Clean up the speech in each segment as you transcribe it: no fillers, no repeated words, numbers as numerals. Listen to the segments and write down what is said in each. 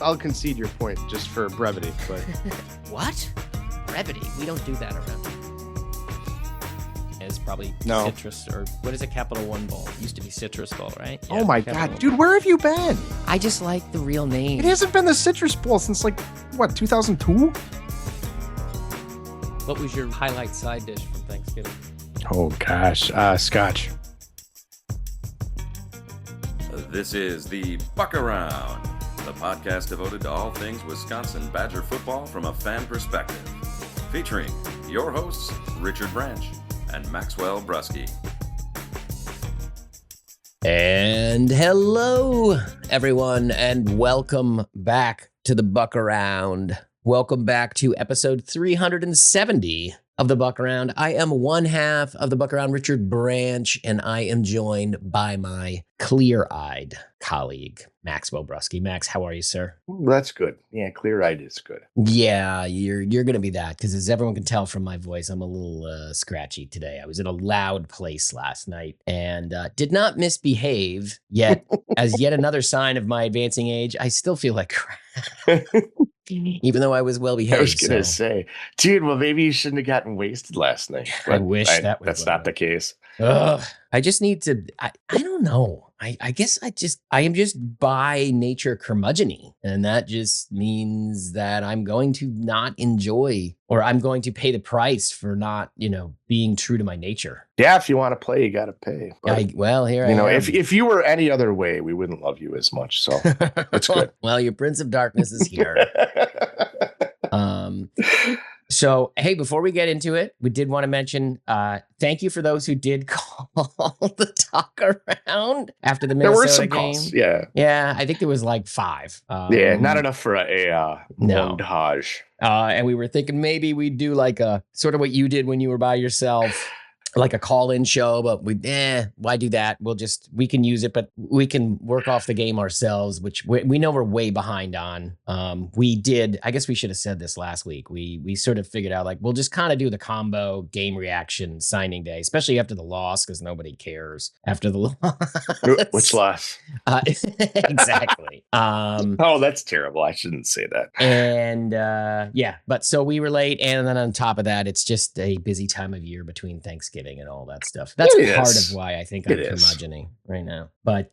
I'll concede your point just for brevity. But What? Brevity? We don't do that around here. It's probably No. citrus, or what is a Capital One Bowl? It used to be Citrus Bowl, right? oh my Capital God, One. dude, where have you been? I just like the real name. It hasn't been the Citrus Bowl since like what 2002? What was your highlight side dish from Thanksgiving? Oh gosh, Scotch. This is the Buck Around, the podcast devoted to all things Wisconsin Badger football from a fan perspective. Featuring your hosts, Richard Branch and Maxwell Brusky. And hello, everyone, and welcome back to the Buck Around. Welcome back to episode 370 of the Buck Around. I am one half of the Buck Around, Richard Branch, and I am joined by my clear-eyed colleague, Maxwell Brusky. Max, how are you, sir? That's good. Yeah, clear-eyed is good. Yeah, you're going to be that, because as everyone can tell from my voice, I'm a little scratchy today. I was in a loud place last night and did not misbehave, yet as yet another sign of my advancing age, I still feel like crap. Even though I was well behaved. I was gonna say, dude, well, maybe you shouldn't have gotten wasted last night. I wish that was that's what not the case. Ugh, I just need to, I don't know. I guess I am just by nature curmudgeon-y. And that just means that I'm going to not enjoy, or I'm going to pay the price for not, being true to my nature. Yeah, if you want to play, you got to pay. But, Here I am. if you were any other way, we wouldn't love you as much. So that's good. Well, your Prince of Darkness is here. So, hey, before we get into it, we did want to mention, thank you for those who did call the talk around after the Minnesota there were some game. calls, yeah. Yeah, I think there was like 5. Yeah, not enough for a No. montage. And we were thinking maybe we'd do like a sort of what you did when you were by yourself, like a call-in show, but why do that? We can use it, but we can work off the game ourselves, which we know we're way behind on. I guess we should have said this last week. We sort of figured out, like, we'll just kind of do the combo game reaction signing day, especially after the loss, because nobody cares after the loss. Which loss? Exactly. Oh, that's terrible. I shouldn't say that. And but so we were late. And then on top of that, it's just a busy time of year between Thanksgiving and all that stuff. That's part of why I think I'm curmudgeoning right now. But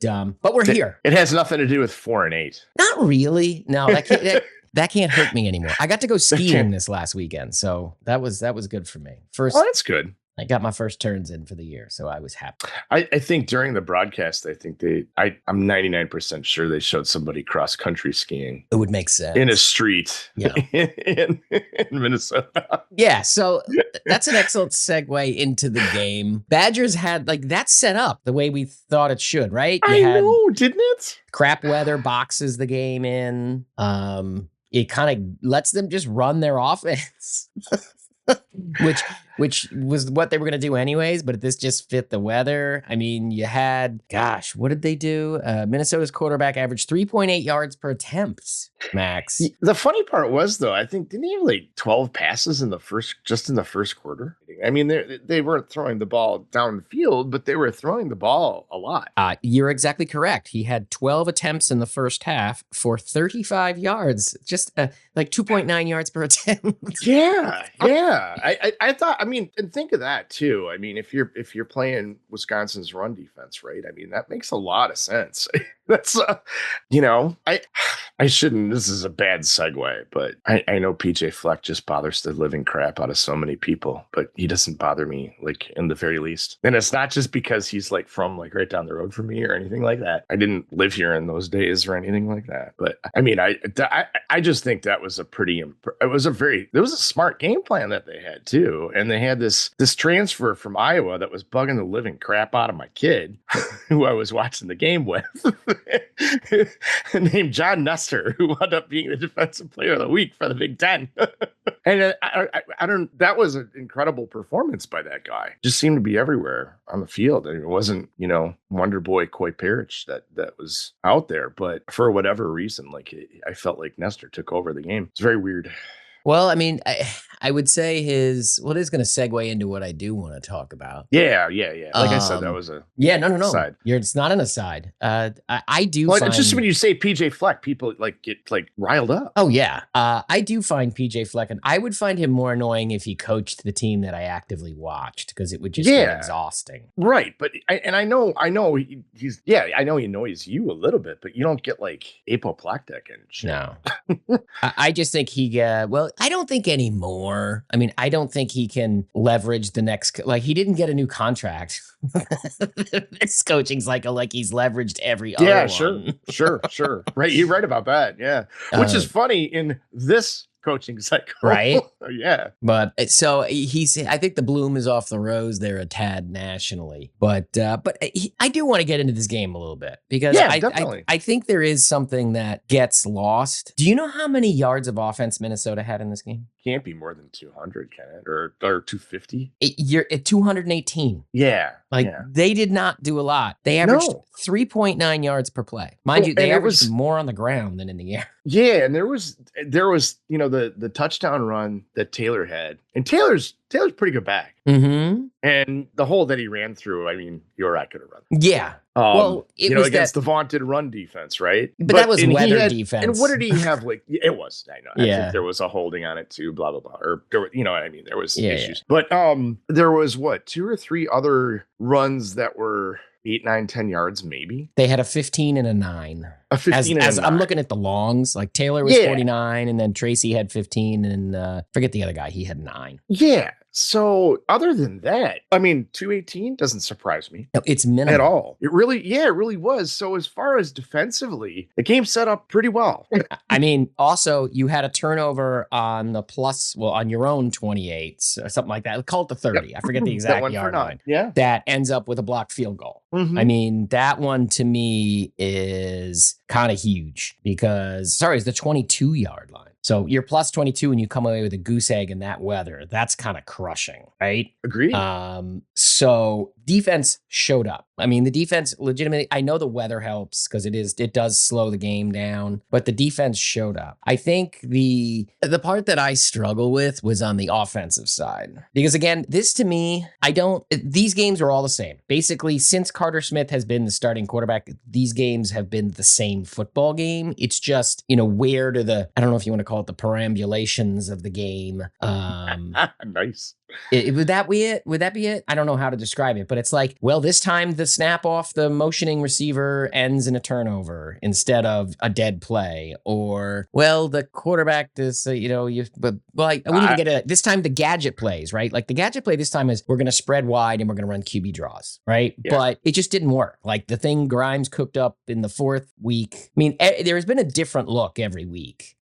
we're here. It has nothing to do with 4 and 8. Not really. No, that can't hurt me anymore. I got to go skiing this last weekend, so that was good for me. Oh, that's good. I got my first turns in for the year, so I was happy. I think during the broadcast, I'm 99% sure they showed somebody cross-country skiing. It would make sense. In a street in Minnesota. Yeah, so that's an excellent segue into the game. Badgers had, that set up the way we thought it should, right? I know, didn't it? Crap weather boxes the game in. It kind of lets them just run their offense. Which was what they were going to do anyways, but this just fit the weather. I mean, you had, what did they do? Minnesota's quarterback averaged 3.8 yards per attempt, Max. The funny part was, though, I think, didn't he have like 12 passes in the first quarter? I mean, they weren't throwing the ball downfield, but they were throwing the ball a lot. You're exactly correct. He had 12 attempts in the first half for 35 yards, just 2.9 yards per attempt. Yeah. I thought, and think of that too. I mean, if you're playing Wisconsin's run defense, right? I mean, that makes a lot of sense. That's, I shouldn't, this is a bad segue, but I know PJ Fleck just bothers the living crap out of so many people, but he doesn't bother me, in the very least. And it's not just because he's from right down the road from me or anything like that. I didn't live here in those days or anything like that. But I mean, I just think that was there was a smart game plan that they had too. And they had this transfer from Iowa that was bugging the living crap out of my kid who I was watching the game with. Named John Nestor, who wound up being the defensive player of the week for the Big Ten. And that was an incredible performance by that guy. Just seemed to be everywhere on the field. And it wasn't, Wonder Boy Coy Parrish that was out there. But for whatever reason, I felt like Nestor took over the game. It's very weird. Well, I mean, I would say his, well, it is going to segue into what I do want to talk about. Yeah. Like I said, that was a yeah, no. aside. It's not an aside. I do Well, find, it's just when you say PJ Fleck, people like get like riled up. oh yeah. I do find PJ Fleck, and I would find him more annoying if he coached the team that I actively watched, because it would just get exhausting. Right. But I know he's I know he annoys you a little bit, but you don't get like apoplectic and shit. No. I just think well, I don't think anymore. I mean, I don't think he can leverage the next, like, he didn't get a new contract. This coaching cycle, like, he's leveraged every other one. Sure. Right. You're right about that. Yeah. Which is funny in this coaching cycle. Right. Yeah. But so I think the bloom is off the rose there a tad nationally. But I do want to get into this game a little bit, because I think there is something that gets lost. Do you know how many yards of offense Minnesota had in this game? Can't be more than 200, can it? Or 250? You're at 218. Yeah. They did not do a lot. They averaged 3.9 yards per play. Mind you, they averaged more on the ground than in the air. Yeah, and there was the touchdown run that Taylor had, and Taylor's pretty good back. Mm-hmm. And the hole that he ran through, I mean, Uri could have run. Yeah. Well, it was against the vaunted run defense, right? But that was weather defense. And what did he have? Like, it was. I know. Yeah. I think there was a holding on it too. Blah blah blah. Or you know what I mean? There was issues. Yeah. But there was 2 or 3 other runs that were 8, 9, 10 yards, maybe. They had a 15 and a 9. A 15 and a 9. I'm looking at the longs, like Taylor was 49, and then Tracy had 15, and forget the other guy, he had 9. Yeah. So other than that, I mean, 218 doesn't surprise me. No, it's minimal at all. It really was. So as far as defensively, the game set up pretty well. I mean, also you had a turnover on the on your own 28 or something like that. Call it the 30. I forget the exact yard line. Yeah. That ends up with a blocked field goal. Mm-hmm. I mean, that one to me is kind of huge, because it's the 22-yard line. So you're plus 22 and you come away with a goose egg in that weather. That's kind of crushing, right? Agreed. So defense showed up. I mean, the defense legitimately, I know the weather helps because it does slow the game down, but the defense showed up. I think the part that I struggle with was on the offensive side, because again, this to me, these games are all the same. Basically, since Carter Smith has been the starting quarterback, these games have been the same football game. It's just, where do I don't know if you want to call it the perambulations of the game. Nice. Would that be it? Would that be it? I don't know how to describe it, but it's like, well, this time the snap off the motioning receiver ends in a turnover instead of a dead play, or, well, the quarterback does, we need to get this time the gadget plays, right? Like the gadget play this time is we're going to spread wide and we're going to run QB draws, right? Yeah. But it just didn't work. Like the thing Grimes cooked up in the 4th week. I mean, there has been a different look every week.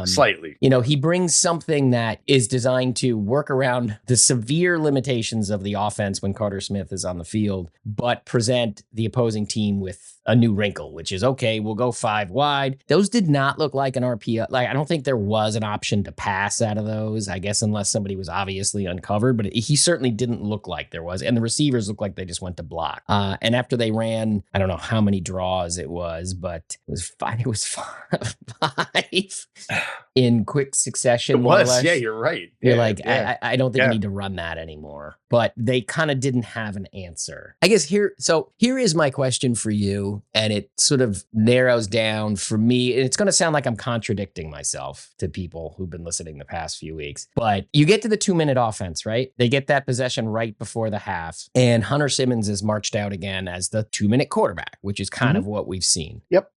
Slightly. He brings something that is designed to work around the severe limitations of the offense when Carter Smith is on the field, but present the opposing team with a new wrinkle, which is, okay, we'll go 5 wide. Those did not look like an RPO. Like, I don't think there was an option to pass out of those, I guess, unless somebody was obviously uncovered, but he certainly didn't look like there was. And the receivers looked like they just went to block. And after they ran, I don't know how many draws it was, but it was 5. It was 5 in quick succession. It was. Yeah, you're right. You're I don't think you need to run that anymore. But they kind of didn't have an answer. I guess here is my question for you, and it sort of narrows down for me. And it's going to sound like I'm contradicting myself to people who've been listening the past few weeks. But you get to the 2-minute offense, right? They get that possession right before the half, and Hunter Simmons is marched out again as the 2-minute quarterback, which is kind of what we've seen. Yep.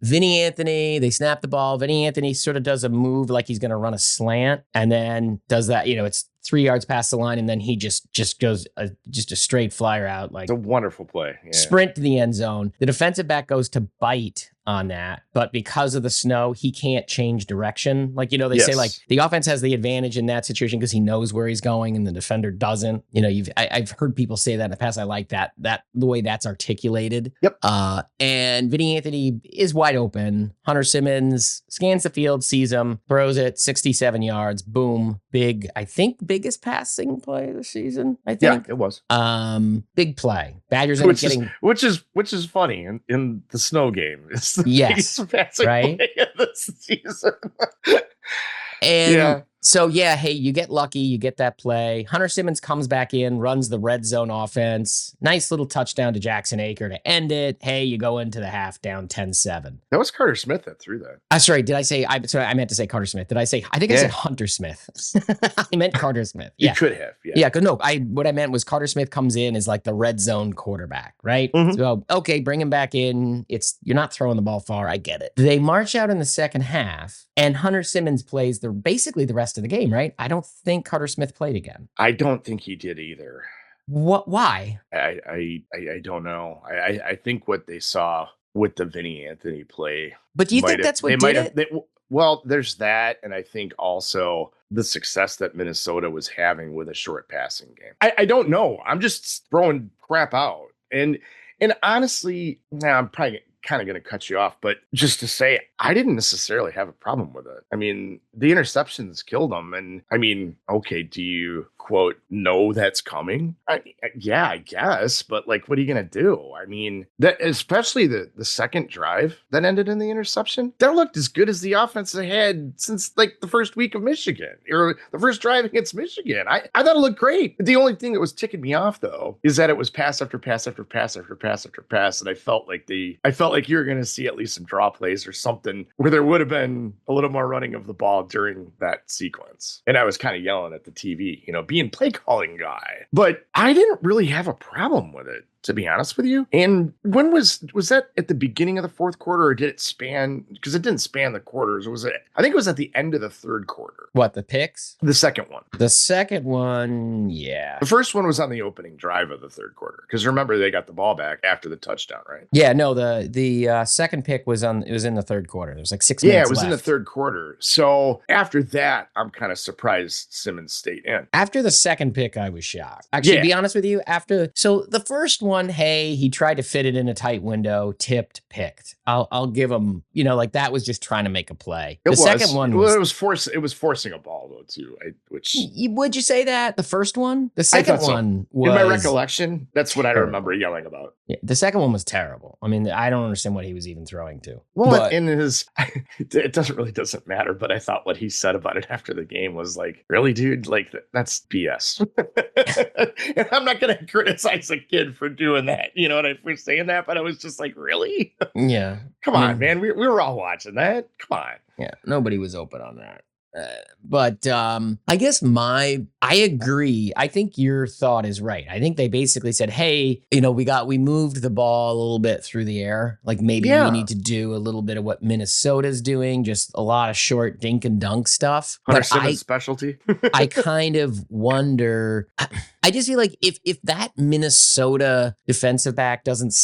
Vinny Anthony, they snap the ball. Vinny Anthony sort of does a move like he's going to run a slant, and then does that, it's 3 yards past the line, and then he just goes just a straight flyer out. Like, it's a wonderful play. Yeah. Sprint to the end zone. The defensive back goes to bite on that, but because of the snow, he can't change direction. Like, they say, like, the offense has the advantage in that situation because he knows where he's going and the defender doesn't. I've heard people say that in the past. I like that the way that's articulated. Yep. And Vinny Anthony is wide open. Hunter Simmons scans the field, sees him, throws it 67 yards. Boom. Biggest passing play of the season, I think. Yeah, it was. Big play. Badgers end up getting... Which is funny in the snow game. It's the yes, biggest passing right? play of the season. And so, yeah, hey, you get lucky, you get that play. Hunter Simmons comes back in, runs the red zone offense. Nice little touchdown to Jackson Aker to end it. Hey, you go into the half down 10-7. That was Carter Smith that threw that. Sorry, did I say, I meant to say Carter Smith. Did I say, I think I said Hunter Smith. I meant Carter Smith. Yeah. You could have. Yeah. Yeah, because no, what I meant was Carter Smith comes in as like the red zone quarterback, right? Mhm. So, okay, bring him back in. You're not throwing the ball far. I get it. They march out in the second half, and Hunter Simmons plays basically the rest of the game, right? I don't think Carter Smith played again. I don't think he did either. What? Why? I don't know. I think what they saw with the Vinny Anthony play. But do you think that's what did it? Well, there's that, and I think also the success that Minnesota was having with a short passing game. I don't know. I'm just throwing crap out. And honestly, now I'm probably kind of going to cut you off, but just to say, I didn't necessarily have a problem with it. I mean, the interceptions killed them. And I mean, okay, do you, quote, know that's coming? Yeah, I guess. But like, what are you going to do? I mean, that especially the second drive that ended in the interception, that looked as good as the offense they had since like the first week of Michigan or the first drive against Michigan. I thought it looked great. The only thing that was ticking me off, though, is that it was pass after pass after pass after pass after pass. And I felt like you were going to see at least some draw plays or something where there would have been a little more running of the ball during that sequence. And I was kind of yelling at the TV, being play calling guy, but I didn't really have a problem with it, to be honest with you. And when was that at the beginning of the fourth quarter, or did it span? Because it didn't span the quarters. I think it was at the end of the third quarter. What, the picks? The second one. The second one, yeah. The first one was on the opening drive of the third quarter. Because remember, they got the ball back after the touchdown, right? Yeah, no, the second pick was in the third quarter. There was like 6 minutes Yeah, it was left. in the third quarter. So after that, I'm kind of surprised Simmons stayed in. After the second pick, I was shocked. Actually, to be honest with you, so the first one, hey, he tried to fit it in a tight window, tipped, picked. I'll give him, like that was just trying to make a play. Second one was, it was forcing a ball though too. Would you say that the first one? The second one was, in my recollection, that's what terrible. I remember yelling about. Yeah, the second one was terrible. I mean, I don't understand what he was even throwing to. Well, it doesn't matter. But I thought what he said about it after the game was like, really, dude, like that's BS. And I'm not going to criticize a kid for doing that. You know what I was saying that, but I was just like, really? Yeah. Come on, man. We were all watching that. Come on. Yeah. Nobody was open on that. But I guess I agree. I think your thought is right. I think they basically said, hey, we moved the ball a little bit through the air. Like maybe we need to do a little bit of what Minnesota's doing, just a lot of short dink and dunk stuff. Hunter Simmons' specialty. I kind of wonder. I just feel like if that Minnesota defensive back doesn't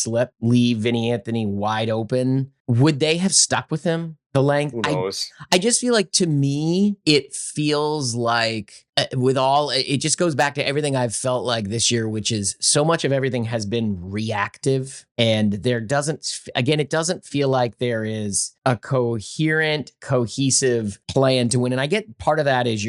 leave Vinny Anthony wide open, would they have stuck with him? The length. Who knows? I just feel like, to me, it feels like it just goes back to everything I've felt like this year, which is so much of everything has been reactive, and it doesn't feel like there is a coherent, cohesive plan to win. And I get part of that is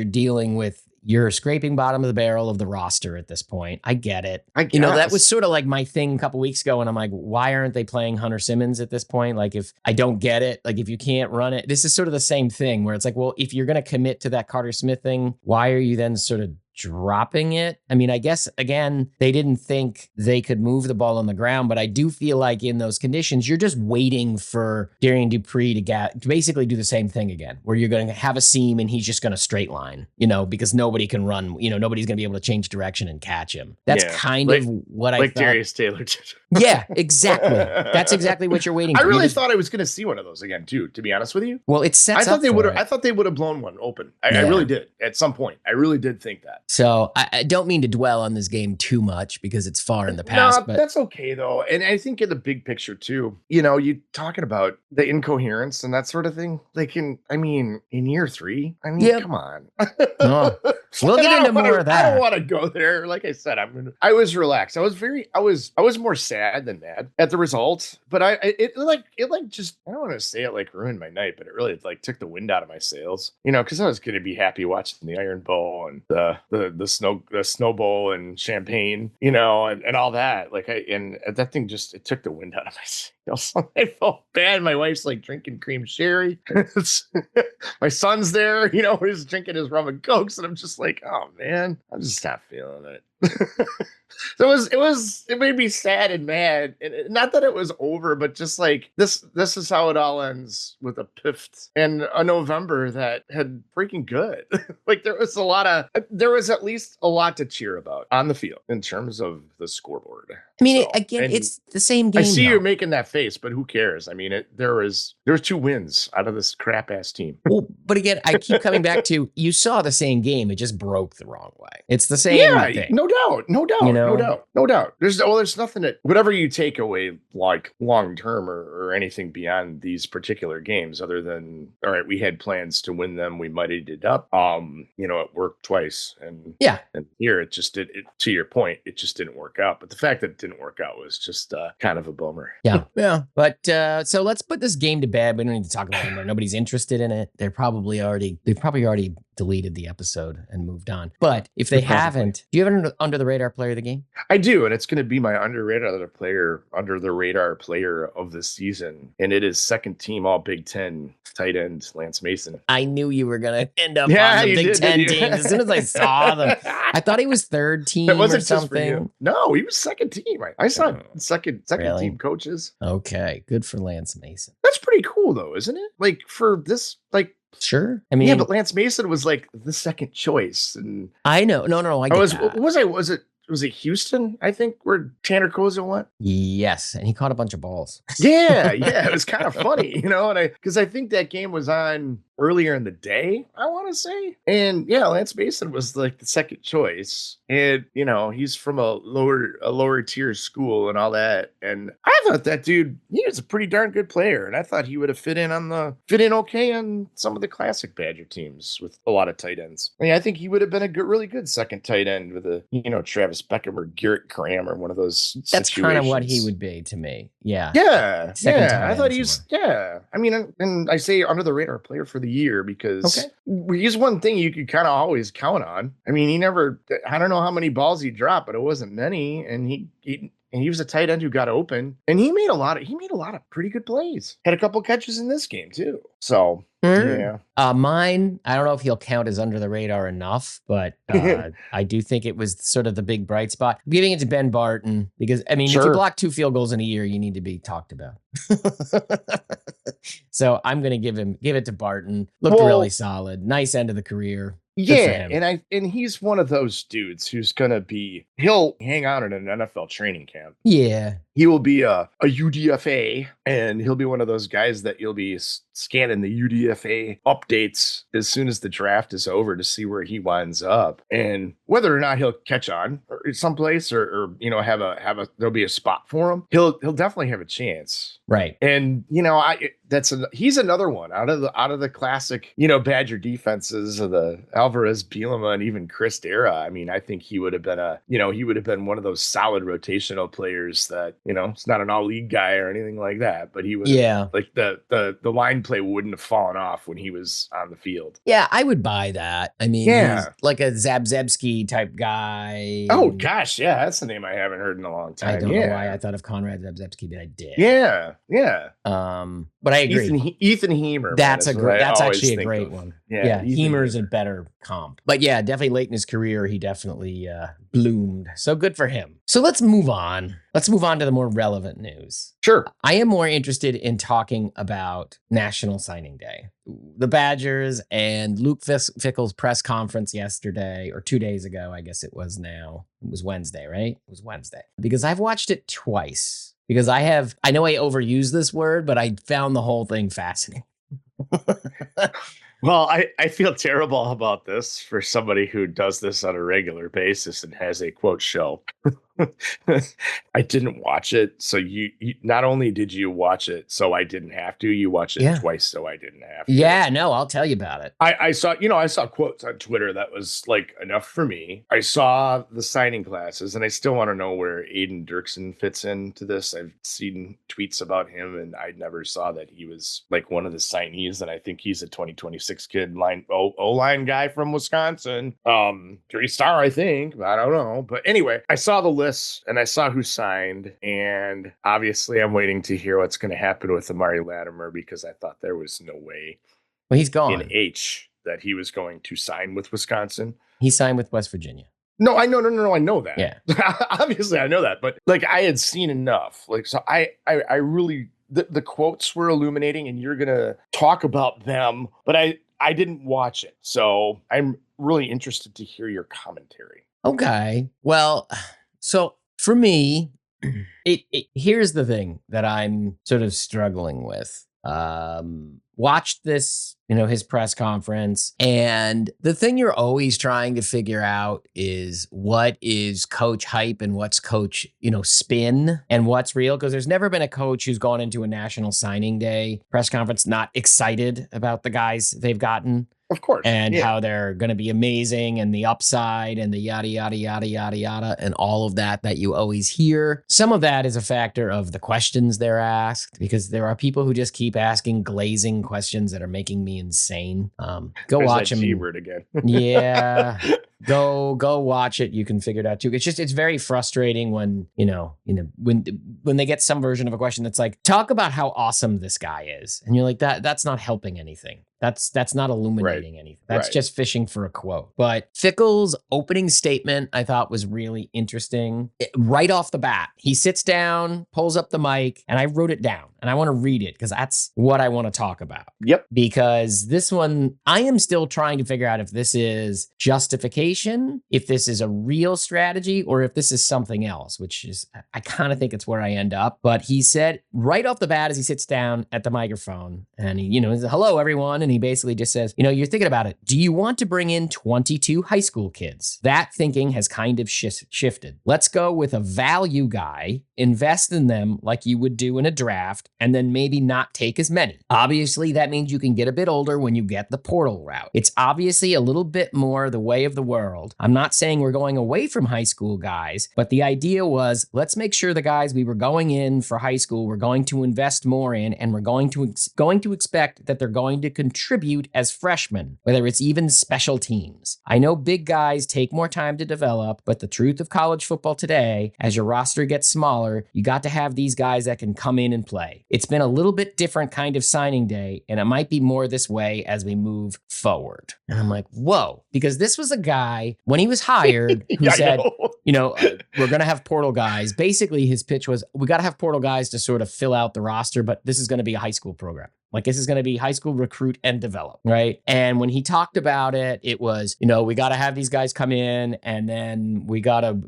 you're scraping bottom of the barrel of the roster at this point. I get it. That was sort of like my thing a couple weeks ago. And I'm like, why aren't they playing Hunter Simmons at this point? Like, if I don't get it, like if you can't run it, this is sort of the same thing where it's like, well, if you're going to commit to that Carter Smith thing, why are you then sort of dropping it? I mean, I guess, again, they didn't think they could move the ball on the ground, but I do feel like in those conditions, you're just waiting for Darian Dupree to basically do the same thing again, where you're going to have a seam and he's just going to straight line, because nobody can run, nobody's going to be able to change direction and catch him. That's kind of what I thought. Like Darius Taylor did. Yeah, exactly. That's exactly what you're waiting for. I really thought I was going to see one of those again, too, to be honest with you. Well, it sets I thought up they would have blown one open. I really did at some point. I really did think that. So I don't mean to dwell on this game too much because it's far in the past. But that's okay, though. And I think in the big picture, too, you talking about the incoherence and that sort of thing. In year 3, come on. No. We'll get into more of that. I don't want to go there. Like I said, I was relaxed. I was more sad than mad at the result, but it just, I don't want to say it like ruined my night, but it really like took the wind out of my sails, because I was going to be happy watching the Iron Bowl and the Snow Bowl and champagne, and all that. And that thing just, it took the wind out of my sails. I felt bad. My wife's like drinking cream sherry. My son's there, he's drinking his rum and cokes, and I'm just like, oh man, I'm just not feeling it. So it made me sad and mad. And not that it was over, but just like this is how it all ends, with a pift and a November that had freaking good. Like there was at least a lot to cheer about on the field in terms of the scoreboard. I mean, So, again, and it's the same game. I see though. you're making that face, but who cares? I mean, there was 2 wins out of this crap ass team. Well, but again, I keep coming back to, you saw the same game. It just broke the wrong way. It's the same thing. No doubt. No doubt. There's nothing that, whatever you take away, like long term or anything beyond these particular games, other than, all right, we had plans to win them. We muddied it up. It worked twice. And here it just did it, to your point, it just didn't work out. But the fact that it didn't work out was just kind of a bummer. Yeah. But so let's put this game to bed. We don't need to talk about it anymore. Nobody's interested in it. They've probably already deleted the episode and moved on. But if they haven't, do you have an under the radar player of the game? I do, and it's going to be my under the radar player of the season, and it is second team All Big Ten tight end Lance Mason. I knew you were going to end up on the Big Ten teams. As soon as I saw them, I thought he was third team or something. No, he was second team. I saw second team coaches. Okay, good for Lance Mason. That's pretty cool, though, isn't it? Like for this, like. Sure. I mean, yeah, but Lance Mason was like the second choice, and I know. No, I get that. Was it Houston? I think where Tanner Koza went. Yes, and he caught a bunch of balls. Yeah, it was kind of funny, and because I think that game was on earlier in the day, I want to say, and Lance Mason was like the second choice, and he's from a lower tier school and all that, and I thought that dude, he was a pretty darn good player, and I thought he would have fit in okay on some of the classic Badger teams with a lot of tight ends. I mean, I think he would have been a really good second tight end with a Travis Beckham or Garrett Graham or one of those. That's kind of what he would be to me. Yeah. I thought he's. Yeah, I mean, and I say under the radar player for the year because he's one thing you could kind of always count on. I mean, I don't know how many balls he dropped, but it wasn't many, and he was a tight end who got open, and he made a lot of pretty good plays. Had a couple catches in this game too. So mine, I don't know if he'll count as under the radar enough, but I do think it was sort of the big bright spot. I'm giving it to Ben Barton because, I mean, if you block 2 field goals in a year, you need to be talked about. So I'm going to give it to Barton. Looked really solid. Nice end of the career. Yeah, and he's one of those dudes who's he'll hang out in an NFL training camp. Yeah. He will be a UDFA, and he'll be one of those guys that you'll be scanning the UDFA updates as soon as the draft is over to see where he winds up, and whether or not he'll catch on someplace or there'll be a spot for him. He'll definitely have a chance, right? And he's another one out of the classic Badger defenses of the Alvarez, Bielema, and even Chris era. I mean, I think he would have been one of those solid rotational players that it's not an all league guy or anything like that, but he was like the line play wouldn't have fallen off when he was on the field. Yeah, I would buy that. I mean, he's like a Zabzebski type guy. Oh gosh, yeah, that's the name I haven't heard in a long time. I don't know why I thought of Conrad Zabzebski, but I did. Yeah. But I agree. Ethan Hemer. That's actually a great one. Yeah, Hemer's a better comp. But yeah, definitely late in his career, he definitely bloomed. So good for him. So let's move on. Let's move on to the more relevant news. Sure. I am more interested in talking about National Signing Day. The Badgers and Luke Fickell's press conference yesterday, or 2 days ago, I guess it was now. It was Wednesday, right? It was Wednesday. Because I've watched it twice. Because I know I overuse this word, but I found the whole thing fascinating. Well, I feel terrible about this for somebody who does this on a regular basis and has a quote show. I didn't watch it. So you not only did you watch it so I didn't have to, you watched it twice so I didn't have to. Yeah, no, I'll tell you about it. I saw quotes on Twitter that was like enough for me. I saw the signing classes, and I still want to know where Aiden Dirksen fits into this. I've seen tweets about him, and I never saw that he was like one of the signees, and I think he's a 2026 kid O-line guy from Wisconsin. 3-star, I think. I don't know. But anyway, I saw the list. this and I saw who signed, and obviously I'm waiting to hear what's going to happen with Amari Latimer, because I thought there was no way Well, he's in gone. H that he was going to sign with Wisconsin. He signed with West Virginia. No, I know, no, I know that. Yeah. Obviously, I know that, but like I had seen enough. Like, so I really the quotes were illuminating, and you're gonna talk about them, but I didn't watch it, so I'm really interested to hear your commentary. Okay. Well, so for me, here's the thing that I'm sort of struggling with. Watched this, his press conference, and the thing you're always trying to figure out is what is coach hype and what's coach, spin and what's real. Because there's never been a coach who's gone into a national signing day press conference not excited about the guys they've gotten. Of course. And how they're going to be amazing and the upside and the yada, yada, yada, yada, yada, and all of that you always hear. Some of that is a factor of the questions they're asked, because there are people who just keep asking glazing questions that are making me insane. Go There's watch that them. G-word again. Yeah. Go watch it. You can figure it out too. It's very frustrating when, when they get some version of a question that's like, talk about how awesome this guy is. And you're like, that's not helping anything. That's not illuminating anything. That's just fishing for a quote. But Fickell's opening statement, I thought, was really interesting. Right off the bat, he sits down, pulls up the mic, and I wrote it down. And I want to read it because that's what I want to talk about. Yep. Because this one, I am still trying to figure out if this is justification, if this is a real strategy, or if this is something else, which is, I kind of think it's where I end up. But he said right off the bat as he sits down at the microphone, and he, he says, hello, everyone. And he basically just says, you're thinking about it. Do you want to bring in 22 high school kids? That thinking has kind of shifted. Let's go with a value guy, invest in them like you would do in a draft, and then maybe not take as many. Obviously, that means you can get a bit older when you get the portal route. It's obviously a little bit more the way of the world. I'm not saying we're going away from high school guys, but the idea was, let's make sure the guys we were going in for high school, we're going to invest more in, and we're going to expect that they're going to contribute as freshmen, whether it's even special teams. I know big guys take more time to develop, but the truth of college football today, as your roster gets smaller, you got to have these guys that can come in and play. It's been a little bit different kind of signing day, and it might be more this way as we move forward. And I'm like, whoa, because this was a guy, when he was hired, who said, we're going to have portal guys. Basically, his pitch was, we got to have portal guys to sort of fill out the roster, but this is going to be a high school program. Like, this is going to be high school recruit and develop, right? And when he talked about it, it was, we got to have these guys come in, and then we got to,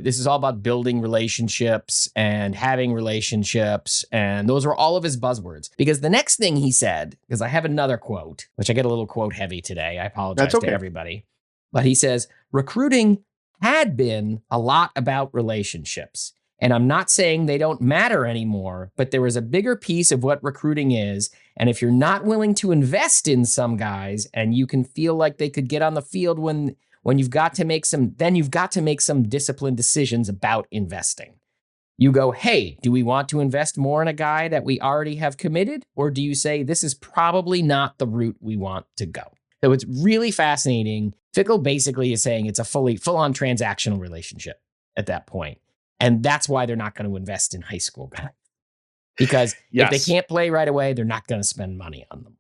this is all about building relationships and having relationships. And those were all of his buzzwords. Because the next thing he said, because I have another quote, which I get a little quote heavy today. I apologize to everybody. But he says, recruiting had been a lot about relationships. And I'm not saying they don't matter anymore, but there was a bigger piece of what recruiting is. And if you're not willing to invest in some guys, and you can feel like they could get on the field when you've got to make some, then you've got to make some disciplined decisions about investing. You go, hey, do we want to invest more in a guy that we already have committed? Or do you say, this is probably not the route we want to go? So it's really fascinating. Fickell basically is saying it's a full-on transactional relationship at that point. And that's why they're not going to invest in high school guys. Because if they can't play right away, they're not going to spend money on them.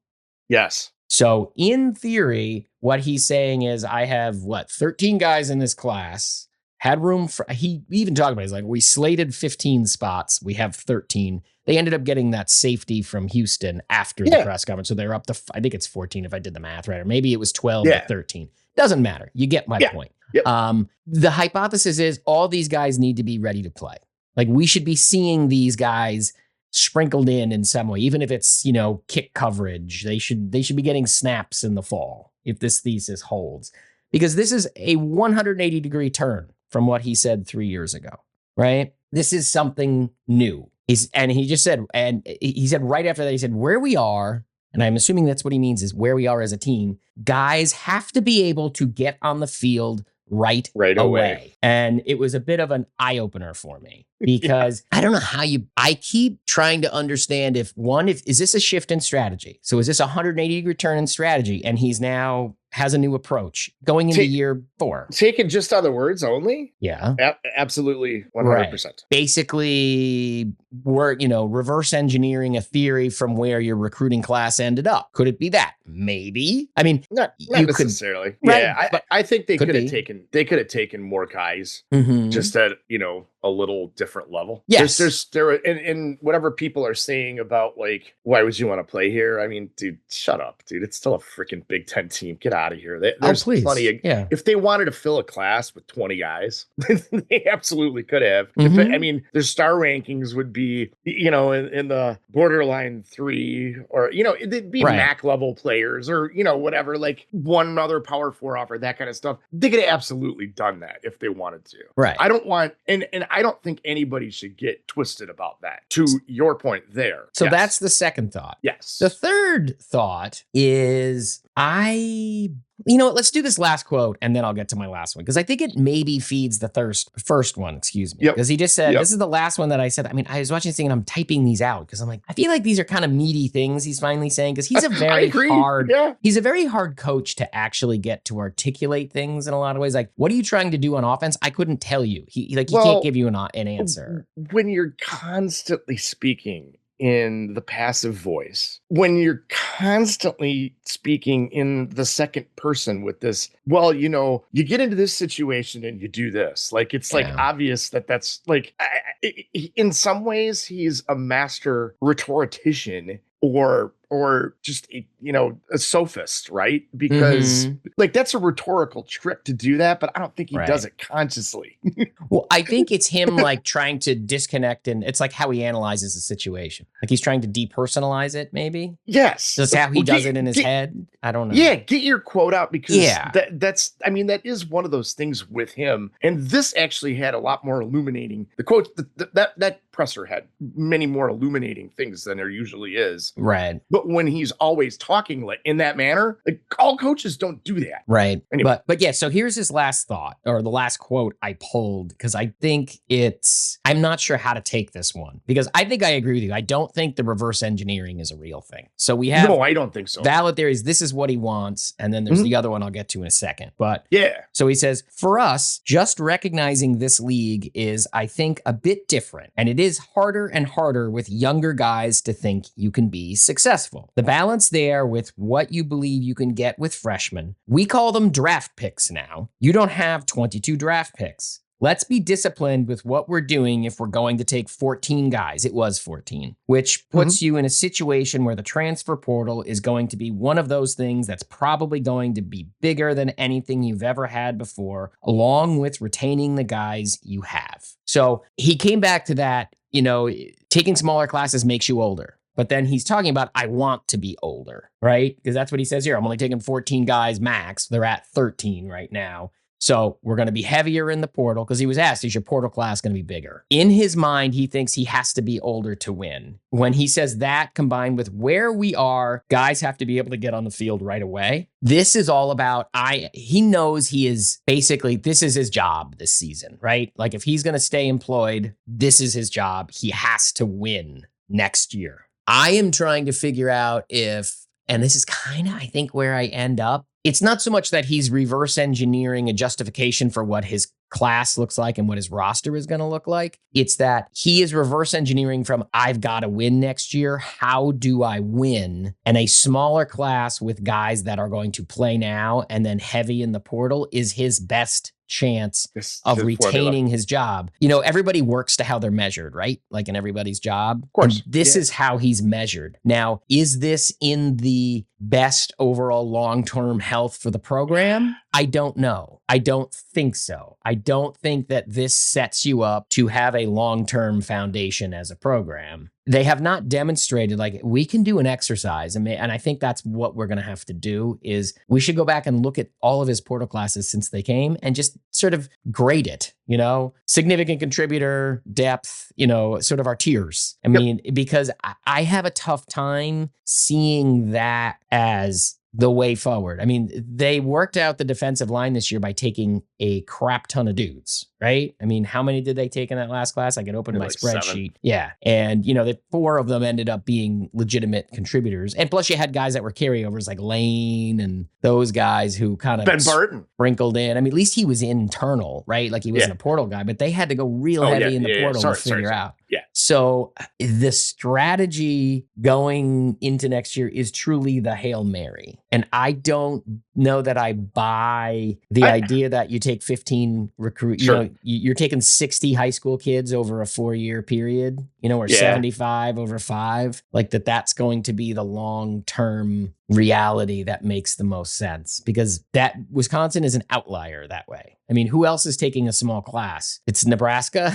Yes. So in theory, what he's saying is, I have 13 guys in this class, had room for, he even talked about it. He's like, we slated 15 spots. We have 13. They ended up getting that safety from Houston after the press conference. So they're up to, I think it's 14 if I did the math right. Or maybe it was 12 to 13. Doesn't matter. You get my point. Yep. The hypothesis is all these guys need to be ready to play. Like, we should be seeing these guys sprinkled in some way, even if it's, kick coverage. They should be getting snaps in the fall if this thesis holds, because this is a 180-degree turn from what he said 3 years ago, right? This is something new. He said right after that, he said, where we are, and I'm assuming that's what he means is where we are as a team, guys have to be able to get on the field right away. And it was a bit of an eye-opener for me, because I don't know I keep trying to understand if is this a shift in strategy? So is this a 180-degree turn in strategy? And he's now has a new approach going into year 4. Taken just on the words only? Yeah. Absolutely 100%. Right. Basically, we're, reverse engineering a theory from where your recruiting class ended up. Could it be that? Maybe. I mean, not you necessarily. Could, right, yeah, I think they could have taken taken more guys Mm-hmm. just at, a little different level. Yes. And whatever people are saying about like, why would you want to play here? I mean, dude, shut up, dude. It's still a freaking Big Ten team. Get out of here. There's plenty of, if they wanted to fill a class with 20 guys, they absolutely could have. Mm-hmm. I mean, their star rankings would be, in the borderline 3, or, it'd be MAC level players, or, whatever, like one other Power 4 offer, that kind of stuff. They could have absolutely done that if they wanted to. Right. I don't want, and I don't think anybody should get twisted about that, to your point there. So that's the second thought. Yes. The third thought is let's do this last quote and then I'll get to my last one, because I think it maybe feeds the first one, excuse me. Because he just said, this is the last one that I said. I mean, I was watching this thing and I'm typing these out because I'm like, I feel like these are kind of meaty things he's finally saying, because he's a very he's a very hard coach to actually get to articulate things in a lot of ways. Like, what are you trying to do on offense? I couldn't tell you. He can't give you an answer. When you're constantly speaking in the passive voice, when you're constantly speaking in the second person with this, you get into this situation and you do this, like, it's like obvious that's like, in some ways he's a master rhetorician, or just a sophist, right? Because like, that's a rhetorical trick to do that, but I don't think he does it consciously. Well, I think it's him like trying to disconnect, and it's like how he analyzes the situation. Like he's trying to depersonalize it, maybe. Yes. That's how he does it in his head. I don't know. Yeah, get your quote out, because that is one of those things with him. And this actually had a lot more illuminating. The quote, that presser had many more illuminating things than there usually is. Right. But when he's always talking like in that manner, like, all coaches don't do that. Right. Anyway. But yeah, so here's his last thought, or the last quote I pulled, because I think I'm not sure how to take this one, because I think I agree with you. I don't think the reverse engineering is a real thing. So we have, no, I don't think so. Valid theories. This is what he wants. And then there's the other one I'll get to in a second. But yeah. So he says, for us, just recognizing this league is, I think, a bit different. And it is harder and harder with younger guys to think you can be successful. The balance there with what you believe you can get with freshmen. We call them draft picks now. You don't have 22 draft picks. Let's be disciplined with what we're doing if we're going to take 14 guys. It was 14, which puts you in a situation where the transfer portal is going to be one of those things that's probably going to be bigger than anything you've ever had before, along with retaining the guys you have. So he came back to that, taking smaller classes makes you older. But then he's talking about, I want to be older, right? Because that's what he says here. I'm only taking 14 guys max. They're at 13 right now. So we're going to be heavier in the portal, because he was asked, is your portal class going to be bigger? In his mind, he thinks he has to be older to win. When he says that, combined with where we are, guys have to be able to get on the field right away. This is all about, he knows he is basically, this is his job this season, right? Like, if he's going to stay employed, this is his job. He has to win next year. I am trying to figure out if, and this is kind of, I think, where I end up. It's not so much that he's reverse engineering a justification for what his class looks like and what his roster is going to look like. It's that he is reverse engineering from, I've got to win next year. How do I win? And a smaller class with guys that are going to play now and then heavy in the portal is his best chance of retaining his job. Everybody works to how they're measured, right? Like in everybody's job. Of course. And this is how he's measured. Now, is this in the best overall long-term health for the program? I don't know. I don't think so. I don't think that this sets you up to have a long-term foundation as a program. They have not demonstrated, like, we can do an exercise. And I think that's what we're going to have to do, is we should go back and look at all of his portal classes since they came and just sort of grade it, significant contributor, depth, sort of our tiers. I mean, because I have a tough time seeing that as the way forward. I mean, they worked out the defensive line this year by taking a crap ton of dudes, right? I mean, how many did they take in that last class? I could open my Like spreadsheet. 7. Yeah. And, the 4 of them ended up being legitimate contributors. And plus you had guys that were carryovers like Lane and those guys who kind of Ben Barton sprinkled in. I mean, at least he was internal, right? Like he wasn't a portal guy, but they had to go real heavy in the portal to figure out. Yeah. So the strategy going into next year is truly the Hail Mary. And I don't know that I buy the idea that you take 15 recruit, you're taking 60 high school kids over a 4-year period, or 75 over 5, like that's going to be the long-term reality that makes the most sense, because that Wisconsin is an outlier that way. I mean, who else is taking a small class? It's Nebraska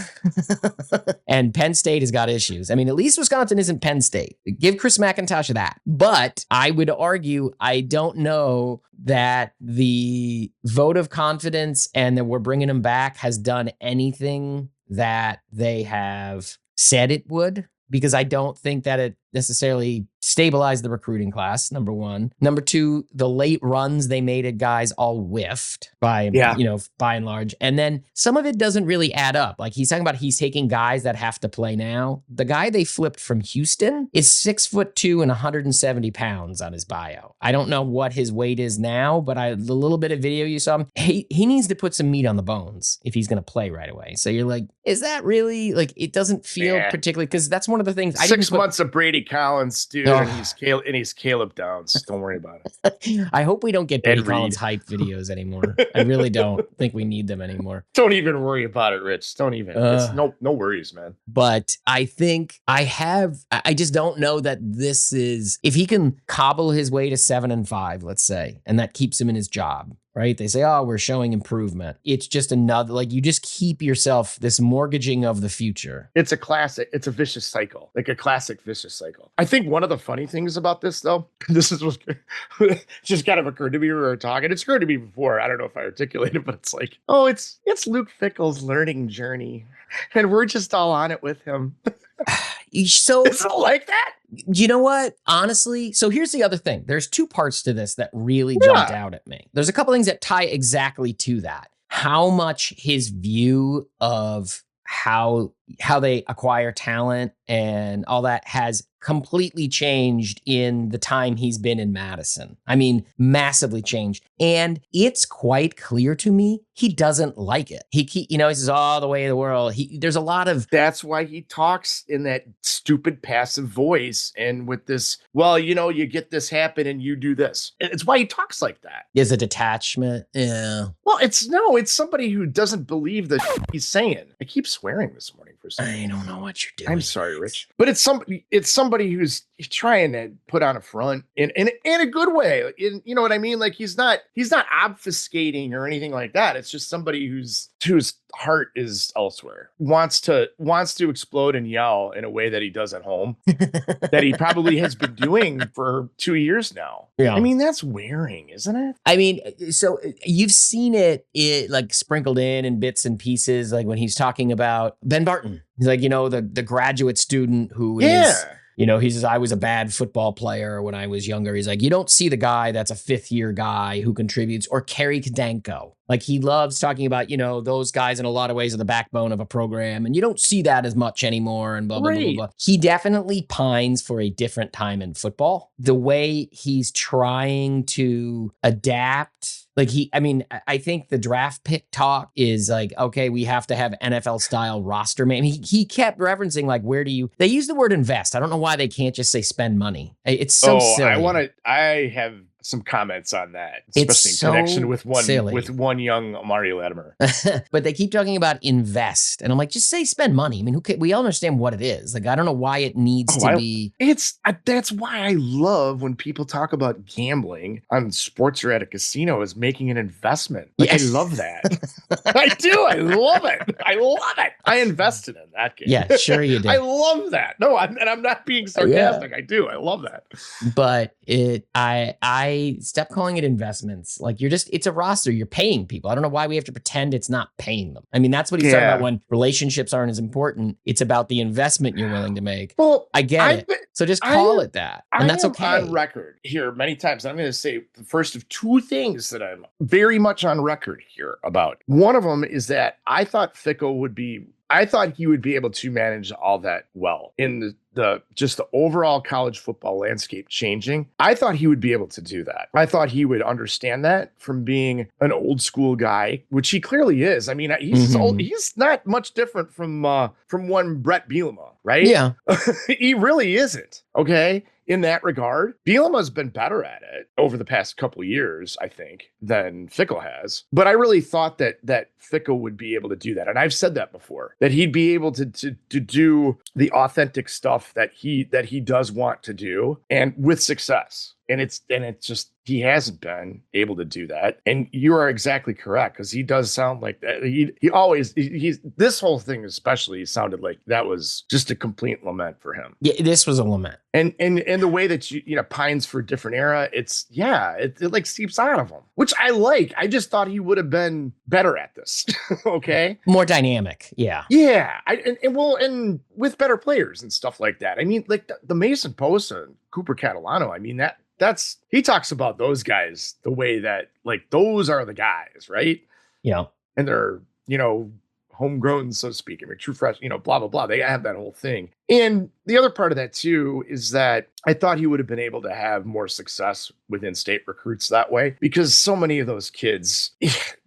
and Penn State has got issues. I mean, at least Wisconsin isn't Penn State. Give Chris McIntosh that. But I would argue, I don't know that the vote of confidence and that we're bringing him back has done anything that they have said it would, because I don't think that it necessarily stabilized the recruiting class, number one. Number two, the late runs they made at guys all whiffed by and large. And then some of it doesn't really add up. Like he's talking about he's taking guys that have to play now. The guy they flipped from Houston is 6'2" and 170 pounds on his bio. I don't know what his weight is now, but the little bit of video you saw him, he needs to put some meat on the bones if he's going to play right away. So you're like, is that really, like, it doesn't feel particularly, because that's one of the things. 6 months of Brady Collins, dude, and he's Caleb Downs. Don't worry about it. I hope we don't get Brady Collins hype videos anymore. I really don't think we need them anymore. Don't even worry about it, Rich. Don't even. It's no worries, man. But I think I just don't know that this is, if he can cobble his way to 7-5, let's say, and that keeps him in his job. Right? They say, oh, we're showing improvement. It's just another, like, you just keep yourself this mortgaging of the future. It's a vicious cycle, like a classic vicious cycle. I think one of the funny things about this, though, this is what just kind of occurred to me when we were talking. It's occurred to me before. I don't know if I articulated, but it's like, oh, it's Luke Fickell's learning journey, and we're just all on it with him. So it's not like that. You know what? Honestly, so here's the other thing. There's 2 parts to this that really jumped out at me. There's a couple things that tie exactly to that. How much his view of how they acquire talent and all that has completely changed in the time he's been in Madison. I mean, massively changed. And it's quite clear to me he doesn't like it. He says, oh, the way of the world. There's a lot of... That's why he talks in that stupid passive voice and with this, well, you get this happen and you do this. It's why he talks like that. There's a detachment. Yeah. Well, it's somebody who doesn't believe the he's saying. I keep swearing this morning for some reason. I don't know what you're doing. I'm sorry, Rich. But it's somebody who's trying to put on a front in a good way. You know what I mean? Like he's not obfuscating or anything like that. It's just somebody whose heart is elsewhere, wants to explode and yell in a way that he does at home, that he probably has been doing for 2 years now. Yeah. I mean, that's wearing, isn't it? I mean, so you've seen it like sprinkled in bits and pieces, like when he's talking about Ben Barton. He's like, the graduate student who is... he says, I was a bad football player when I was younger. He's like, you don't see the guy that's a 5th-year guy who contributes, or Kerry Kadenko. Like, he loves talking about, those guys in a lot of ways are the backbone of a program, and you don't see that as much anymore, and blah, blah, blah, blah, blah. He definitely pines for a different time in football. The way he's trying to adapt... Like I think the draft pick talk is like, okay, we have to have NFL style roster. Man, he kept referencing like, they use the word invest. I don't know why they can't just say spend money. It's so silly. I have some comments on that, especially in connection with one young Amari Latimer. But they keep talking about invest, and I'm like, just say spend money. I mean, we all understand what it is. Like, I don't know why it needs to be. That's why I love when people talk about gambling on sports or at a casino as making an investment. Like, I love that. I do. I love it. I invested in that game. Yeah, sure you did. I love that. No, I'm not being sarcastic. Yeah. I do. I love that. But I stop calling it investments. Like it's a roster. You're paying people. I don't know why we have to pretend it's not paying them. I mean, that's what he's talking about when relationships aren't as important. It's about the investment you're willing to make. Well, I get it. So just call it that. And that's okay. I'm on record here many times. I'm going to say the first of two things that I'm very much on record here about. One of them is that I thought he would be able to manage all that well in just the overall college football landscape changing. I thought he would be able to do that. I thought he would understand that from being an old school guy, which he clearly is. I mean, he's not much different from one Brett Bielema, right? Yeah. He really isn't. Okay. In that regard, Bielema's been better at it over the past couple of years, I think, than Fickell has. But I really thought that Fickell would be able to do that. And I've said that before, that he'd be able to do the authentic stuff that he does want to do, and with success. And it's just, he hasn't been able to do that. And you are exactly correct, because he does sound like that. He's this whole thing especially sounded like that was just a complete lament for him. Yeah, this was a lament. And the way that you pines for a different era, it like seeps out of him, which I like. I just thought he would have been better at this. Okay. More dynamic. Yeah. Yeah. And with better players and stuff like that. I mean, like the Mason Posa and Cooper Catalano, I mean, he talks about those guys the way that, like, those are the guys, right? Yeah. And they're, homegrown, so to speak. I mean, true fresh, blah, blah, blah. They have that whole thing. And the other part of that too is that I thought he would have been able to have more success within state recruits that way, because so many of those kids,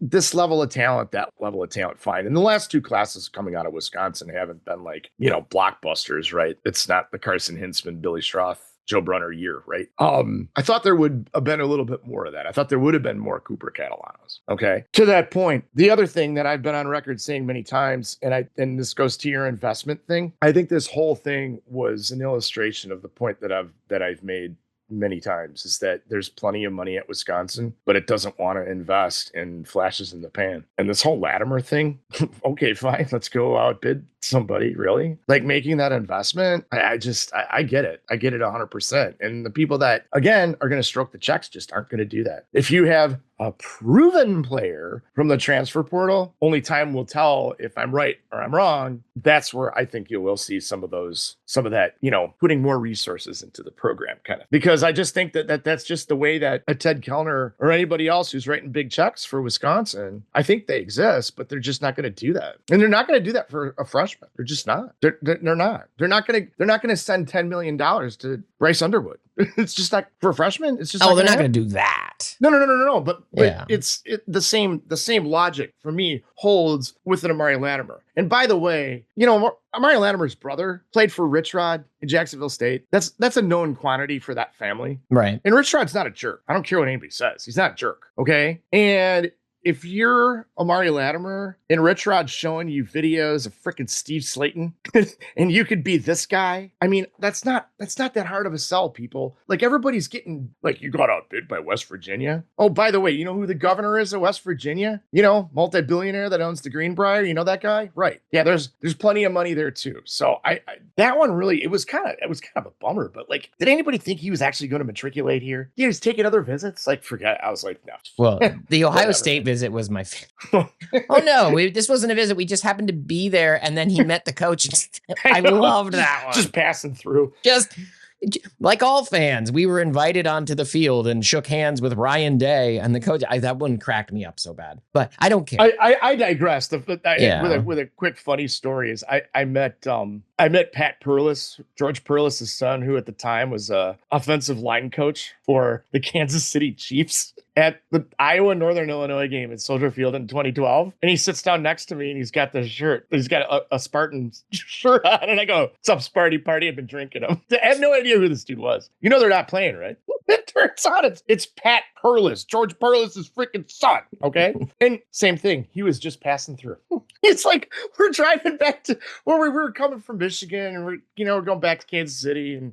this level of talent, that level of talent, fine. And the last two classes coming out of Wisconsin haven't been like, blockbusters, right? It's not the Carson Hintzman, Billy Schroth, Joe Brunner year, right? I thought there would have been a little bit more of that. I thought there would have been more Cooper Catalanos. Okay. To that point, the other thing that I've been on record saying many times, and this goes to your investment thing, I think this whole thing was an illustration of the point that I've made many times, is that there's plenty of money at Wisconsin, but it doesn't want to invest in flashes in the pan. And this whole Latimer thing, okay, fine, let's go outbid somebody, really? Like, making that investment, I get it. I get it 100%. And the people that, again, are going to stroke the checks just aren't going to do that. If you have a proven player from the transfer portal, only time will tell if I'm right or I'm wrong. That's where I think you will see some of that, putting more resources into the program, kind of. Because I just think that's just the way that a Ted Kellner or anybody else who's writing big checks for Wisconsin, I think they exist, but they're just not going to do that. And they're not going to do that for a freshman. They're just not. They're not. They're not going to send $10 million to Bryce Underwood. It's just not for a freshman. It's just they're not going to do that. No. But Yeah. The same logic for me holds with an Amari Latimer. And by the way, Amari Latimer's brother played for Rich Rod in Jacksonville State. That's a known quantity for that family. Right. And Rich Rod's not a jerk. I don't care what anybody says. He's not a jerk. Okay. And if you're Amari Latimer and Rich Rod's showing you videos of freaking Steve Slayton and you could be this guy, I mean, that's not that hard of a sell, people. Like, everybody's getting, like, you got outbid by West Virginia. Oh, by the way, you know who the governor is of West Virginia? Multi-billionaire that owns the Greenbrier. You know that guy? Right. Yeah, there's plenty of money there too. So I that one really, it was kind of a bummer, but, like, did anybody think he was actually going to matriculate here? Yeah, he's taking other visits. Like, forget. I was like, no. Well, the Ohio State visit was my favorite. Oh no, this wasn't a visit. We just happened to be there, and then he met the coach. I loved that one. Just passing through. Just like all fans, we were invited onto the field and shook hands with Ryan Day and the coach. That wouldn't crack me up so bad, but I don't care. I digress. With a quick funny story is I met Pat Perlis, George Perlis' son, who at the time was a offensive line coach for the Kansas City Chiefs, at the Iowa Northern Illinois game at Soldier Field in 2012. And he sits down next to me and he's got the shirt. He's got a Spartan shirt on. And I go, "What's up, Sparty Party?" I've been drinking them. I had no idea who this dude was. They're not playing, right? It turns out it's Pat Perlis, George Perlis' freaking son. Okay. And same thing. He was just passing through. It's like we're driving back to where we were coming from Michigan, and we're going back to Kansas City, and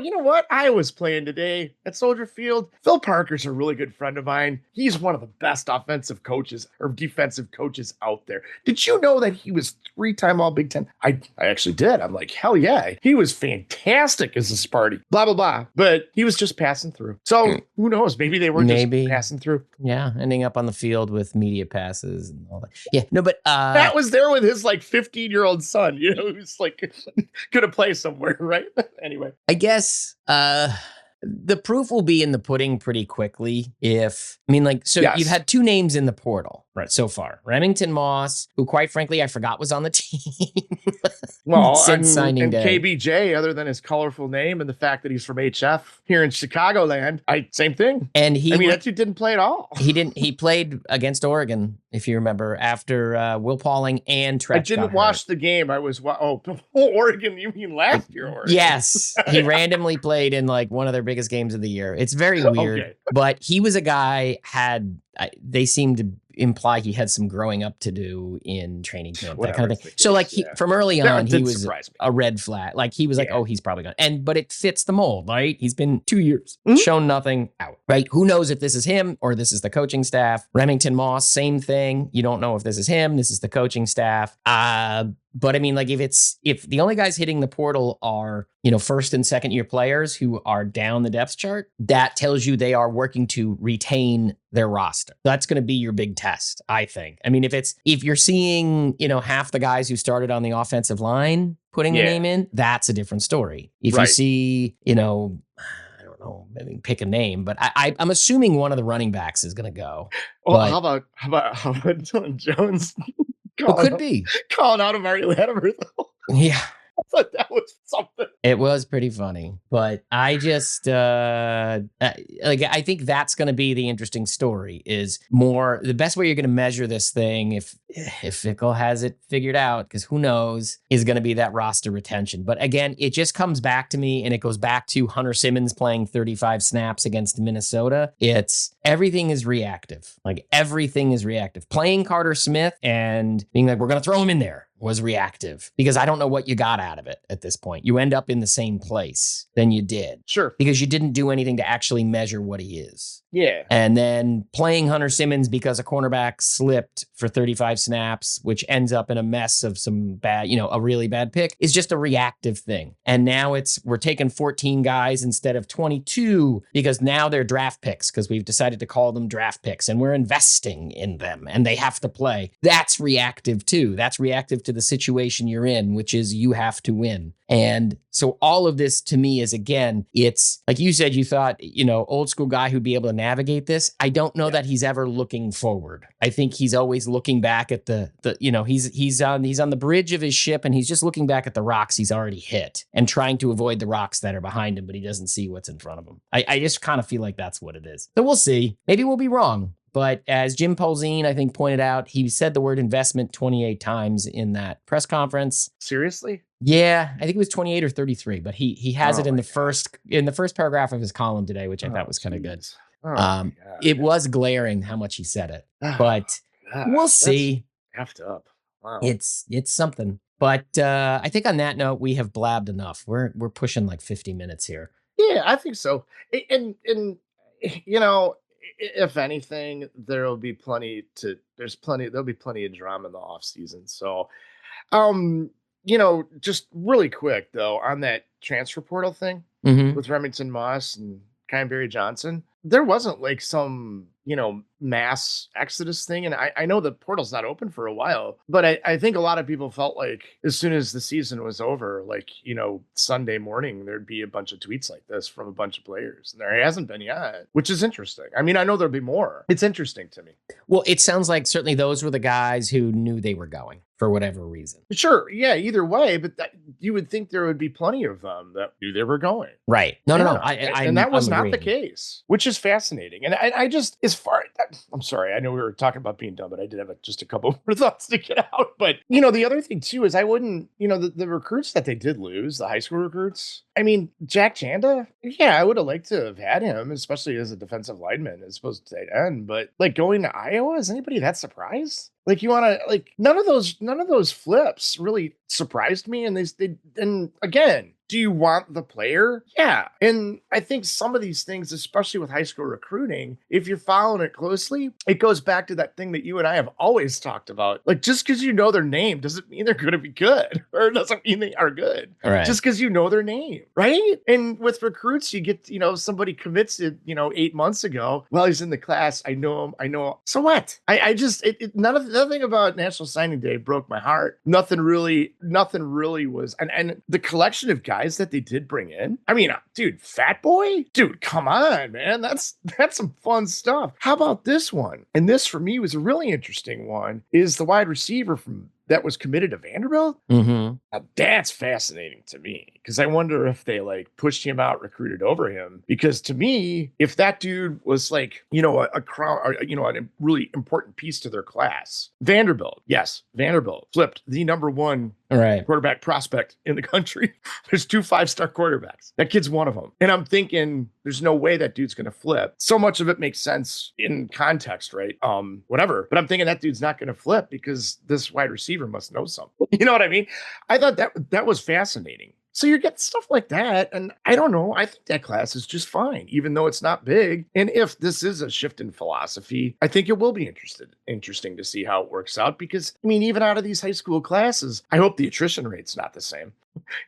you know what? Iowa's playing today at Soldier Field. Phil Parker's a really good friend of mine. He's one of the best offensive coaches or defensive coaches out there. Did you know that he was 3-time All Big Ten? I actually did. I'm like, hell yeah. He was fantastic as a Sparty. Blah, blah, blah. But he was just passing through. So who knows? Maybe they were just passing through. Yeah, ending up on the field with media passes and all that. Yeah, no, but Pat was there with his 15-year-old son, who's gonna play somewhere, right? Anyway, I guess the proof will be in the pudding pretty quickly. Yes. You've had 2 names in the portal so far. Remington Moss, who quite frankly I forgot was on the team. Well, since signing day. KBJ, other than his colorful name and the fact that he's from HF here in Chicagoland, same thing. And that dude didn't play at all. He didn't. He played against Oregon, if you remember, after Will Pauling and Trex. I didn't watch the game. I was Oregon. You mean last year, Oregon? Yes, he randomly played in one of their biggest games of the year. It's very weird, okay. But he was a guy they seemed to imply he had some growing up to do in training camp, that kind of thing. So from early on, he was a red flag. He was oh, he's probably gone. But it fits the mold, right? He's been 2 years, shown nothing out, right? Who knows if this is him or this is the coaching staff? Remington Moss, same thing. You don't know if this is him, this is the coaching staff. But if the only guys hitting the portal are, first and second year players who are down the depth chart, that tells you they are working to retain their roster. That's going to be your big test, I think. If you're seeing, half the guys who started on the offensive line putting the name in, that's a different story. If you see, I don't know, pick a name, but I'm assuming one of the running backs is going to go. Well, how about Dylan Jones? Could be calling out Amari Latimer, though. Yeah. I thought that was something. It was pretty funny, but I just I think that's going to be the interesting story. Is more the best way you're going to measure this thing if Fickell has it figured out, because who knows, is going to be that roster retention. But again, it just comes back to me, and it goes back to Hunter Simmons playing 35 snaps against Minnesota. It's everything is reactive. Everything is reactive. Playing Carter Smith and being we're going to throw him in there was reactive, because I don't know what you got out of it at this point. You end up in the same place than you did. Sure. Because you didn't do anything to actually measure what he is. Yeah. And then playing Hunter Simmons because a cornerback slipped for 35 snaps, which ends up in a mess of some bad, a really bad pick, is just a reactive thing. And now we're taking 14 guys instead of 22 because now they're draft picks, because we've decided to call them draft picks and we're investing in them and they have to play. That's reactive too. That's reactive to the situation you're in, which is you have to win. And so all of this to me is, again, it's like you said, you thought, old school guy who'd be able to navigate this. I don't know that he's ever looking forward. I think he's always looking back at he's on the bridge of his ship, and he's just looking back at the rocks he's already hit and trying to avoid the rocks that are behind him, but he doesn't see what's in front of him. I just kind of feel like that's what it is. So we'll see. Maybe we'll be wrong. But as Jim Polzine, I think, pointed out, he said the word investment 28 times in that press conference. Seriously? Yeah, I think it was 28 or 33, but he has it in the first paragraph of his column today, which I thought was kind of good. It was glaring how much he said it, but we'll see. Effed up. Wow. It's something. But I think on that note, we have blabbed enough. We're pushing 50 minutes here. Yeah, I think so. And if anything, there'll be plenty of drama in the off season. So, just really quick though, on that transfer portal thing with Remington Moss and Kyrie Johnson, there wasn't some, mass exodus thing. And I know the portal's not open for a while, but I think a lot of people felt as soon as the season was over, Sunday morning, there'd be a bunch of tweets like this from a bunch of players. And there hasn't been yet, which is interesting. I mean, I know there'll be more. It's interesting to me. Well, it sounds like certainly those were the guys who knew they were going for whatever reason. Sure. Yeah, either way, but you would think there would be plenty of them that knew they were going. Right. No. And that was not the case, which is fascinating. And I just, as far, I'm sorry, I know we were talking about being dumb, but I did have just a couple more thoughts to get out. But, the other thing too is I wouldn't, the recruits that they did lose, the high school recruits, I mean, Jack Janda, yeah, I would have liked to have had him, especially as a defensive lineman as opposed to tight end. But like going to Iowa, is anybody that surprised? Like you want to like none of those flips really surprised me. And again, do you want the player? Yeah. And I think some of these things, especially with high school recruiting, if you're following it closely, it goes back to that thing that you and I have always talked about. Like just because you know their name doesn't mean they're going to be good, or doesn't mean they are good. Right. Just because you know their name, right? And with recruits, you get, somebody commits it, 8 months ago. Well, he's in the class. I know him. So what? Nothing about National Signing Day broke my heart. Nothing really was. And the collection of guys that they did bring in, I mean, dude, Fat Boy, dude, come on, man. That's some fun stuff. How about this one? And this for me was a really interesting one, is the wide receiver that was committed to Vanderbilt. Mm-hmm. Now, that's fascinating to me because I wonder if they like pushed him out, recruited over him. Because to me, if that dude was like, a crown, or, a really important piece to their class, Vanderbilt flipped the number one quarterback prospect in the country. There's 2 5-star quarterbacks. That kid's one of them. And I'm thinking there's no way that dude's going to flip. So much of it makes sense in context, right? Whatever. But I'm thinking that dude's not going to flip because this wide receiver must know something. You know what I mean? I thought that was fascinating. So you get stuff like that. And I don't know. I think that class is just fine, even though it's not big. And if this is a shift in philosophy, I think it will be interesting to see how it works out. Because, I mean, even out of these high school classes, I hope the attrition rate's not the same.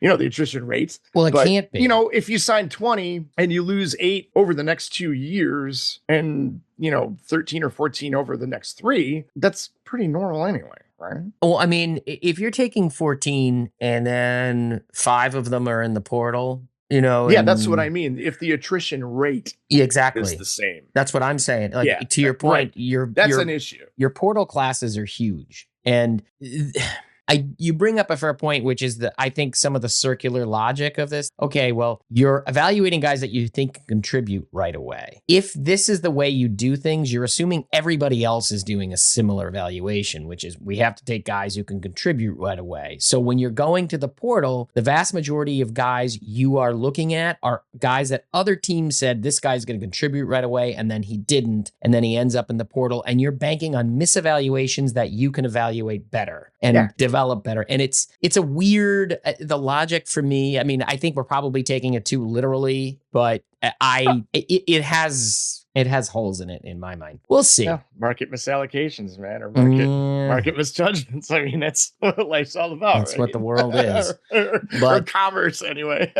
The attrition rates. Well, it can't be. If you sign 20 and you lose 8 over the next 2 years and, 13 or 14 over the next 3, that's pretty normal anyway. Right. Well, I mean, if you're taking 14 and then 5 of them are in the portal, Yeah, that's what I mean. If the attrition rate exactly is the same. That's what I'm saying. Like to your point, right. That's an issue. Your portal classes are huge. And you bring up a fair point, which is that I think some of the circular logic of this. Okay, well, you're evaluating guys that you think can contribute right away. If this is the way you do things, you're assuming everybody else is doing a similar evaluation, which is we have to take guys who can contribute right away. So when you're going to the portal, the vast majority of guys you are looking at are guys that other teams said this guy's going to contribute right away, and then he didn't, and then he ends up in the portal, and you're banking on misevaluations that you can evaluate better and develop better. And it's a weird, the logic for me, I mean, I think we're probably taking it too literally, but it has holes in it in my mind. We'll see. Yeah, market misallocations, man, or market misjudgments. I mean, that's what life's all about. That's right? What the world is. or commerce, anyway.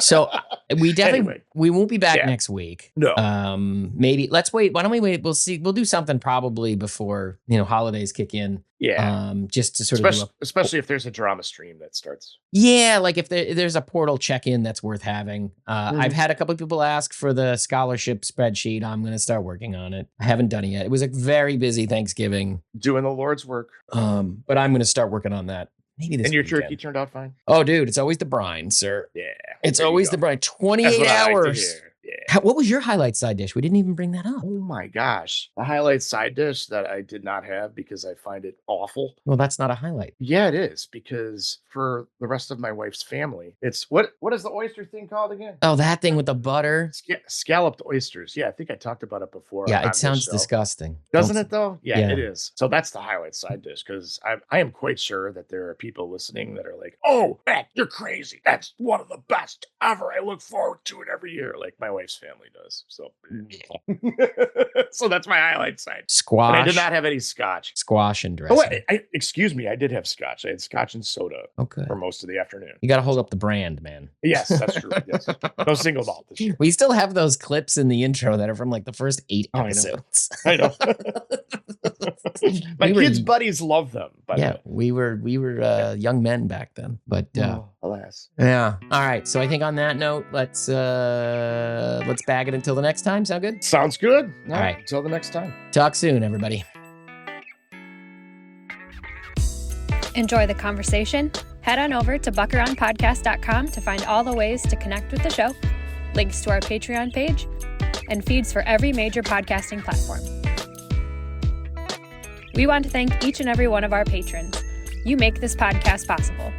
So we definitely we won't be back next week. No. Maybe let's wait. Why don't we wait? We'll see. We'll do something probably before holidays kick in. Yeah. Just to sort of especially if there's a drama stream that starts. Yeah, like if there's a portal check-in that's worth having. I've had a couple of people ask for the scholarship spreadsheet. I'm going to start working on it. I haven't done it yet. It was a very busy Thanksgiving. Doing the Lord's work. But I'm going to start working on that. Maybe this. And your weekend. Turkey turned out fine? Oh, dude, it's always the brine, sir. Yeah. It's always the brine. 28 hours. Yeah. What was your highlight side dish? We didn't even bring that up. Oh my gosh. The highlight side dish that I did not have because I find it awful. Well, that's not a highlight. Yeah, it is, because for the rest of my wife's family, it's what is the oyster thing called again? Oh, that thing with the butter? Scalloped oysters. Yeah, I think I talked about it before. Yeah, it sounds disgusting. Doesn't it though? Yeah, it is. So that's the highlight side dish, because I am quite sure that there are people listening that are like, oh, man, you're crazy. That's one of the best ever. I look forward to it every year, like my wife's family does. So, so that's my highlight side. Squash. But I did not have any scotch. Squash and dressing. Oh, excuse me. I did have scotch. I had scotch and soda for most of the afternoon. You got to hold up the brand, man. Yes, that's true. Yes. No single malt this year. We still have those clips in the intro that are from like the first 8 episodes. I know. My kids' buddies love them. We were young men back then. But alas. Yeah. All right. So I think on that note, let's bag it until the next time. Sound good? Sounds good. All right. Until the next time. Talk soon, everybody. Enjoy the conversation? Head on over to buckaroundpodcast.com to find all the ways to connect with the show, links to our Patreon page, and feeds for every major podcasting platform. We want to thank each and every one of our patrons. You make this podcast possible.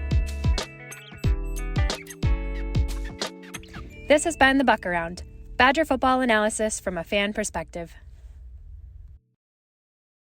This has been The Buck Around, Badger football analysis from a fan perspective.